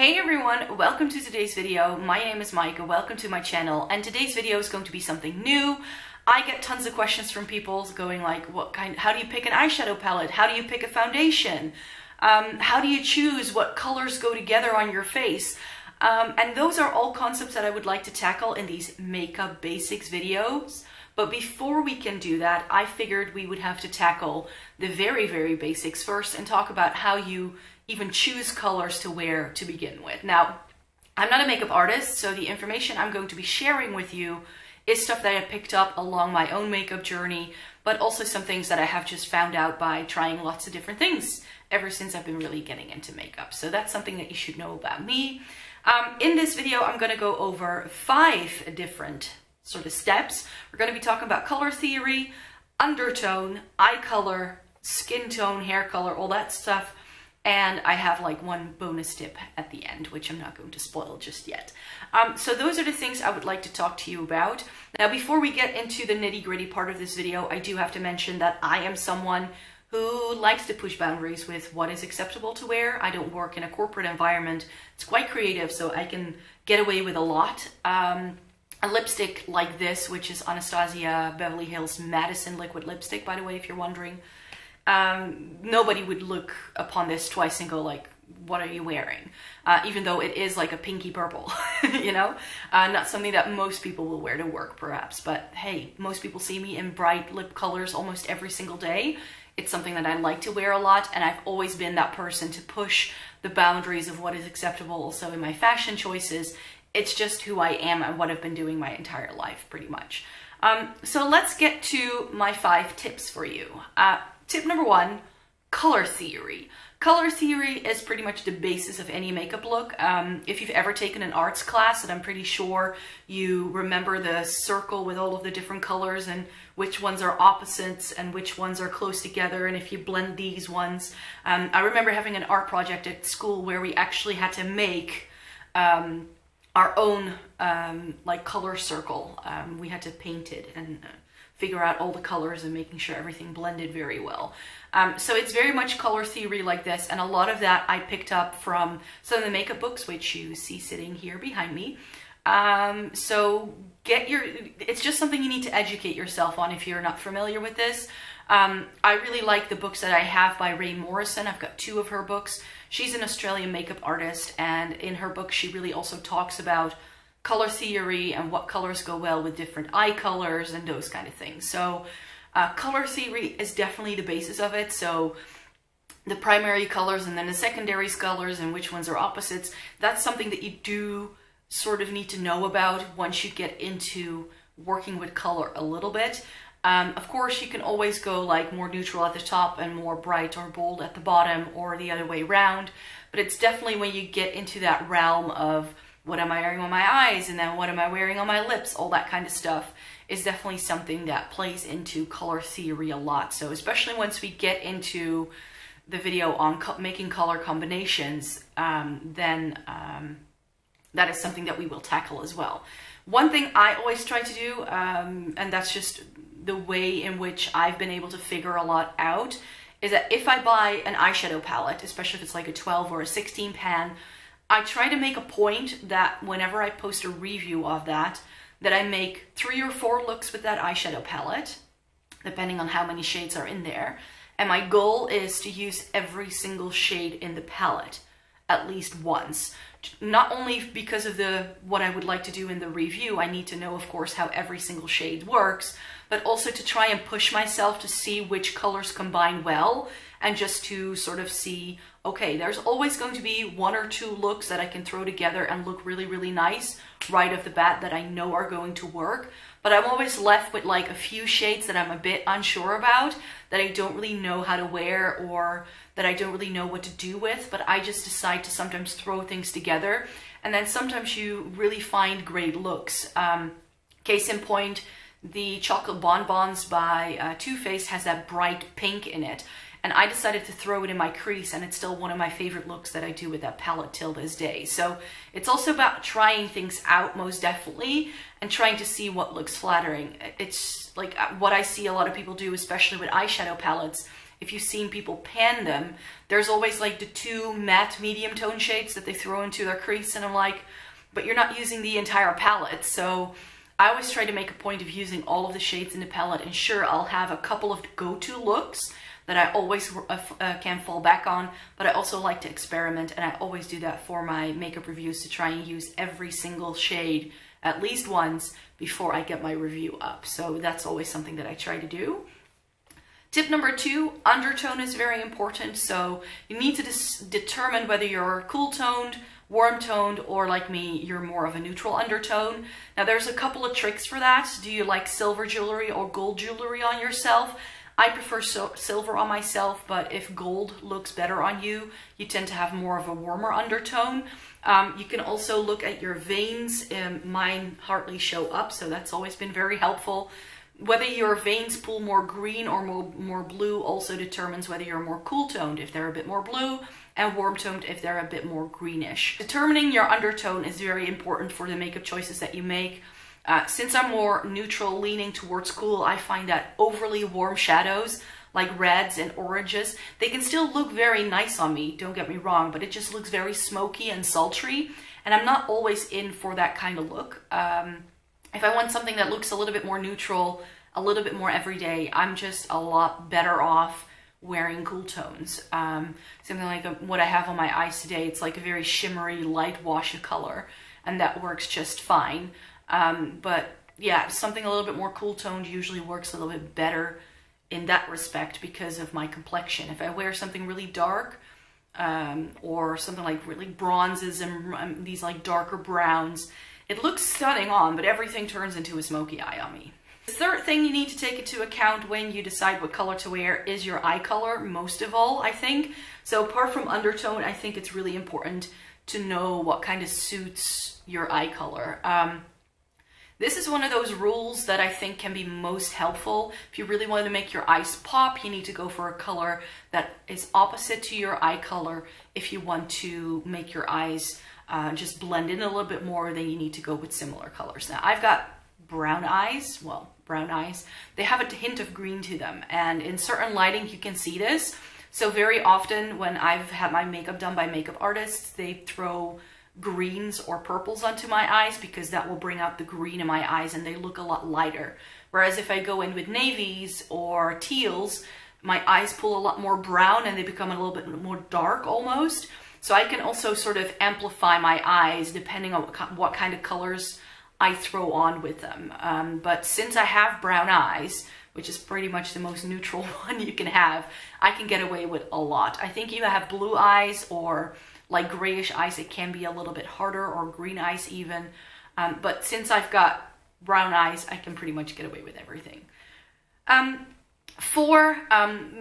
Hey everyone, welcome to today's video. My name is Micah, welcome to my channel, and today's video is going to be something new. I get tons of questions from people going like, how do you pick an eyeshadow palette? How do you pick a foundation? How do you choose what colors go together on your face? And those are all concepts that I would like to tackle in these makeup basics videos. But before we can do that, I figured we would have to tackle the very, very basics first and talk about how you even choose colors to wear to begin with. Now, I'm not a makeup artist, so the information I'm going to be sharing with you is stuff that I picked up along my own makeup journey, but also some things that I have just found out by trying lots of different things ever since I've been really getting into makeup. So that's something that you should know about me. In this video, I'm going to go over 5 different sort of steps. We're going to be talking about color theory, undertone, eye color, skin tone, hair color, all that stuff. And I have like one bonus tip at the end, which I'm not going to spoil just yet. So those are the things I would like to talk to you about. Now, before we get into the nitty-gritty part of this video, I do have to mention that I am someone who likes to push boundaries with what is acceptable to wear. I don't work in a corporate environment. It's quite creative, so I can get away with a lot. A lipstick like this, which is Anastasia Beverly Hills Madison liquid lipstick, by the way, if you're wondering. Nobody would look upon this twice and go like, what are you wearing? Even though it is like a pinky purple, you know? Not something that most people will wear to work perhaps, but hey, most people see me in bright lip colors almost every single day. It's something that I like to wear a lot, and I've always been that person to push the boundaries of what is acceptable also in my fashion choices. It's just who I am and what I've been doing my entire life, pretty much. So let's get to my 5 tips for you. Tip number 1, color theory. Color theory is pretty much the basis of any makeup look. If you've ever taken an arts class, and I'm pretty sure you remember the circle with all of the different colors and which ones are opposites and which ones are close together, and if you blend these ones. I remember having an art project at school where we actually had to make our own like color circle. We had to paint it and figure out all the colors and making sure everything blended very well. So it's very much color theory like this, and a lot of that I picked up from some of the makeup books, which you see sitting here behind me. So it's just something you need to educate yourself on if you're not familiar with this. I really like the books that I have by Rae Morrison. I've got 2 of her books. She's an Australian makeup artist, and in her book she really also talks about color theory and what colors go well with different eye colors and those kind of things. So color theory is definitely the basis of it. So the primary colors and then the secondary colors and which ones are opposites, that's something that you do sort of need to know about once you get into working with color a little bit. Of course, you can always go like more neutral at the top and more bright or bold at the bottom, or the other way around. But it's definitely when you get into that realm of what am I wearing on my eyes, and then what am I wearing on my lips, all that kind of stuff is definitely something that plays into color theory a lot. So especially once we get into the video on making color combinations, then that is something that we will tackle as well. One thing I always try to do, and that's just the way in which I've been able to figure a lot out, is that if I buy an eyeshadow palette, especially if it's like a 12 or a 16 pan, I try to make a point that whenever I post a review of that I make 3 or 4 looks with that eyeshadow palette, depending on how many shades are in there. And my goal is to use every single shade in the palette at least once. Not only because of what I would like to do in the review, I need to know, of course, how every single shade works, but also to try and push myself to see which colors combine well, and just to sort of see, okay, there's always going to be 1 or 2 looks that I can throw together and look really, really nice right off the bat that I know are going to work. But I'm always left with like a few shades that I'm a bit unsure about, that I don't really know how to wear, or that I don't really know what to do with, but I just decide to sometimes throw things together. And then sometimes you really find great looks. Case in point, the Chocolate Bonbons by Too Faced has that bright pink in it. And I decided to throw it in my crease, and it's still one of my favorite looks that I do with that palette till this day. So it's also about trying things out, most definitely, and trying to see what looks flattering. It's like what I see a lot of people do, especially with eyeshadow palettes, if you've seen people pan them, there's always like the 2 matte medium tone shades that they throw into their crease, and I'm like, but you're not using the entire palette. So I always try to make a point of using all of the shades in the palette, and sure, I'll have a couple of go-to looks that I always can fall back on, but I also like to experiment, and I always do that for my makeup reviews, to try and use every single shade at least once before I get my review up. So that's always something that I try to do. Tip number 2, undertone is very important. So you need to determine whether you're cool toned, warm toned, or like me, you're more of a neutral undertone. Now there's a couple of tricks for that. Do you like silver jewelry or gold jewelry on yourself? I prefer silver on myself, but if gold looks better on you, you tend to have more of a warmer undertone. You can also look at your veins. Mine hardly show up, so that's always been very helpful. Whether your veins pull more green or more blue also determines whether you're more cool toned if they're a bit more blue, and warm toned if they're a bit more greenish. Determining your undertone is very important for the makeup choices that you make. Since I'm more neutral, leaning towards cool, I find that overly warm shadows like reds and oranges, they can still look very nice on me, don't get me wrong, but it just looks very smoky and sultry, and I'm not always in for that kind of look. If I want something that looks a little bit more neutral, a little bit more everyday, I'm just a lot better off wearing cool tones. Something like what I have on my eyes today, it's like a very shimmery light wash of color, and that works just fine. But yeah, something a little bit more cool toned usually works a little bit better in that respect because of my complexion. If I wear something really dark, or something like really bronzes and these like darker browns, it looks stunning on, but everything turns into a smoky eye on me. The third thing you need to take into account when you decide what color to wear is your eye color, most of all, I think. So apart from undertone, I think it's really important to know what kind of suits your eye color. This is one of those rules that I think can be most helpful. If you really want to make your eyes pop, you need to go for a color that is opposite to your eye color. If you want to make your eyes just blend in a little bit more, then you need to go with similar colors. Now, I've got brown eyes, well, brown eyes. They have a hint of green to them, and in certain lighting you can see this. So very often when I've had my makeup done by makeup artists, they throw greens or purples onto my eyes because that will bring out the green in my eyes and they look a lot lighter. Whereas if I go in with navies or teals, my eyes pull a lot more brown and they become a little bit more dark almost. So I can also sort of amplify my eyes depending on what kind of colors I throw on with them. But since I have brown eyes, which is pretty much the most neutral one you can have, I can get away with a lot. I think you have blue eyes or like grayish eyes, it can be a little bit harder, or green eyes even. But since I've got brown eyes, I can pretty much get away with everything.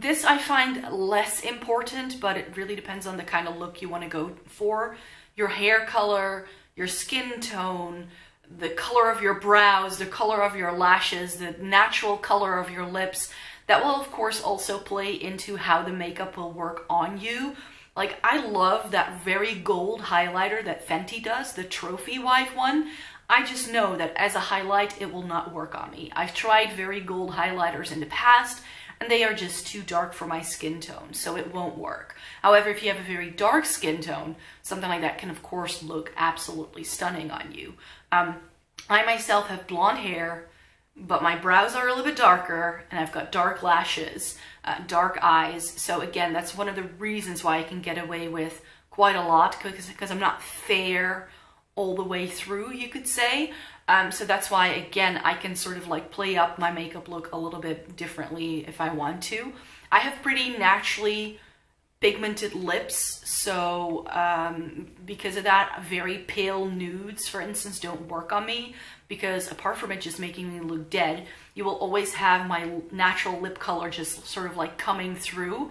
This I find less important, but it really depends on the kind of look you want to go for. Your hair color, your skin tone, the color of your brows, the color of your lashes, the natural color of your lips. That will of course also play into how the makeup will work on you. Like, I love that very gold highlighter that Fenty does, the trophy wife one. I just know that as a highlight, it will not work on me. I've tried very gold highlighters in the past, and they are just too dark for my skin tone, so it won't work. However, if you have a very dark skin tone, something like that can of course look absolutely stunning on you. I myself have blonde hair, but my brows are a little bit darker, and I've got dark lashes, dark eyes. So again, that's one of the reasons why I can get away with quite a lot, because I'm not fair all the way through, you could say. So that's why, again, I can sort of like play up my makeup look a little bit differently if I want to. I have pretty naturally pigmented lips, so because of that, very pale nudes, for instance, don't work on me, because apart from it just making me look dead, you will always have my natural lip color just sort of like coming through.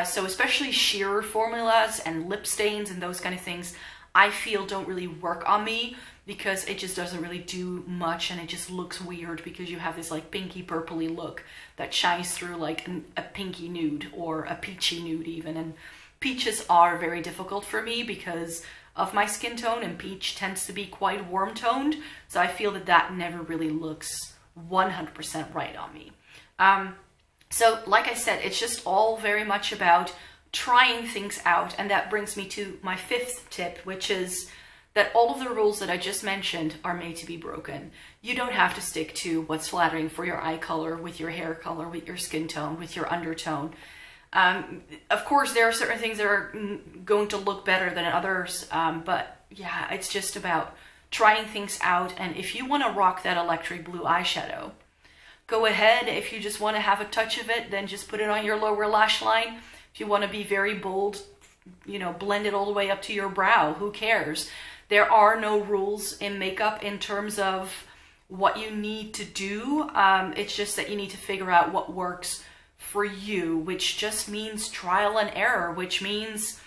So especially sheer formulas and lip stains and those kind of things, I feel don't really work on me, because it just doesn't really do much, and it just looks weird because you have this like pinky purpley look that shines through like a pinky nude or a peachy nude even. And peaches are very difficult for me because of my skin tone, and peach tends to be quite warm toned, so I feel that that never really looks 100% right on me. So like I said, it's just all very much about trying things out. And that brings me to my fifth tip, which is that all of the rules that I just mentioned are made to be broken. You don't have to stick to what's flattering for your eye color, with your hair color, with your skin tone, with your undertone. Of course, there are certain things that are going to look better than others, but yeah, it's just about trying things out. And if you want to rock that electric blue eyeshadow, go ahead. If you just want to have a touch of it, then just put it on your lower lash line. If you want to be very bold, you know, blend it all the way up to your brow, who cares? There are no rules in makeup in terms of what you need to do. It's just that you need to figure out what works for you, which just means trial and error, which means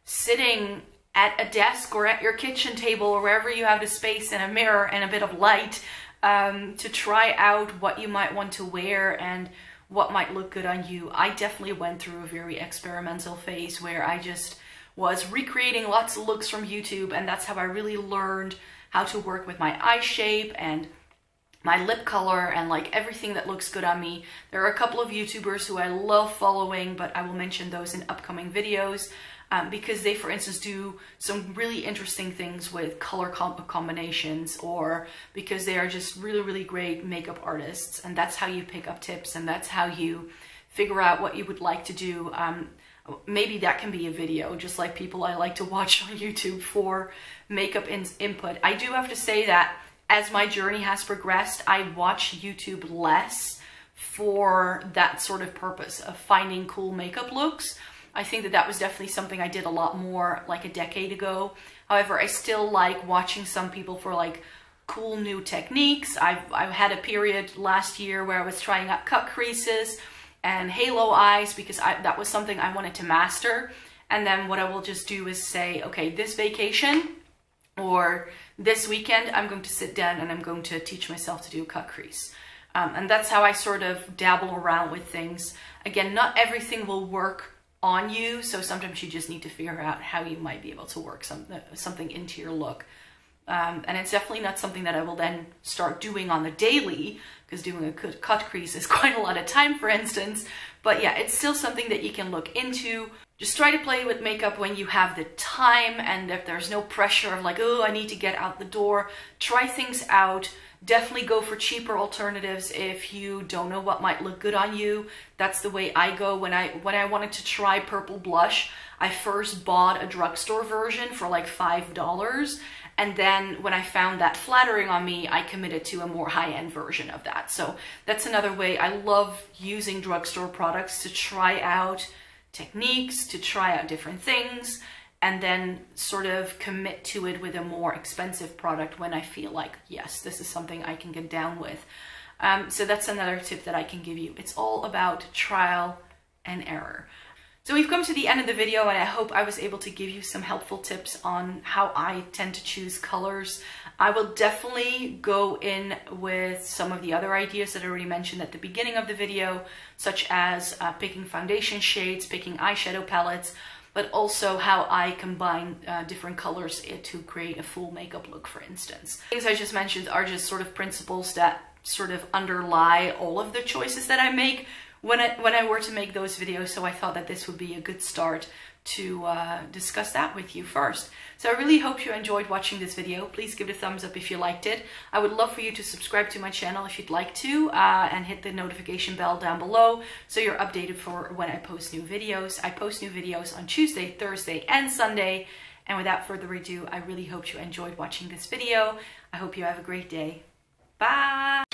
sitting at a desk or at your kitchen table or wherever you have the space and a mirror and a bit of light to try out what you might want to wear and what might look good on you. I definitely went through a very experimental phase where I just was recreating lots of looks from YouTube, and that's how I really learned how to work with my eye shape and my lip color and like everything that looks good on me. There are a couple of YouTubers who I love following, but I will mention those in upcoming videos because they, for instance, do some really interesting things with color combinations, or because they are just really, really great makeup artists. And that's how you pick up tips, and that's how you figure out what you would like to do. Maybe that can be a video, just like people I like to watch on YouTube for makeup input. I do have to say that as my journey has progressed, I watch YouTube less for that sort of purpose of finding cool makeup looks. I think that that was definitely something I did a lot more like a decade ago. However, I still like watching some people for like cool new techniques. I've had a period last year where I was trying out cut creases and halo eyes because that was something I wanted to master. And then what I will just do is say, okay, this vacation or this weekend, I'm going to sit down and I'm going to teach myself to do a cut crease. And that's how I sort of dabble around with things. Again, not everything will work on you, so sometimes you just need to figure out how you might be able to work something into your look. And it's definitely not something that I will then start doing on the daily, because doing a cut crease is quite a lot of time, for instance. But yeah, it's still something that you can look into. Just try to play with makeup when you have the time and if there's no pressure of like, oh, I need to get out the door. Try things out. Definitely go for cheaper alternatives if you don't know what might look good on you. That's the way I go. When I wanted to try purple blush, I first bought a drugstore version for like $5. And then when I found that flattering on me, I committed to a more high-end version of that. So that's another way. I love using drugstore products to try out techniques, to try out different things, and then sort of commit to it with a more expensive product when I feel like, yes, this is something I can get down with. So that's another tip that I can give you. It's all about trial and error. So we've come to the end of the video, and I hope I was able to give you some helpful tips on how I tend to choose colors. I will definitely go in with some of the other ideas that I already mentioned at the beginning of the video, such as picking foundation shades, picking eyeshadow palettes, but also how I combine different colors to create a full makeup look, for instance. Things I just mentioned are just sort of principles that sort of underlie all of the choices that I make when I were to make those videos, so I thought that this would be a good start to discuss that with you first. So I really hope you enjoyed watching this video. Please give it a thumbs up if you liked it. I would love for you to subscribe to my channel if you'd like to, and hit the notification bell down below so you're updated for when I post new videos. I post new videos on Tuesday, Thursday, and Sunday. And without further ado, I really hope you enjoyed watching this video. I hope you have a great day. Bye!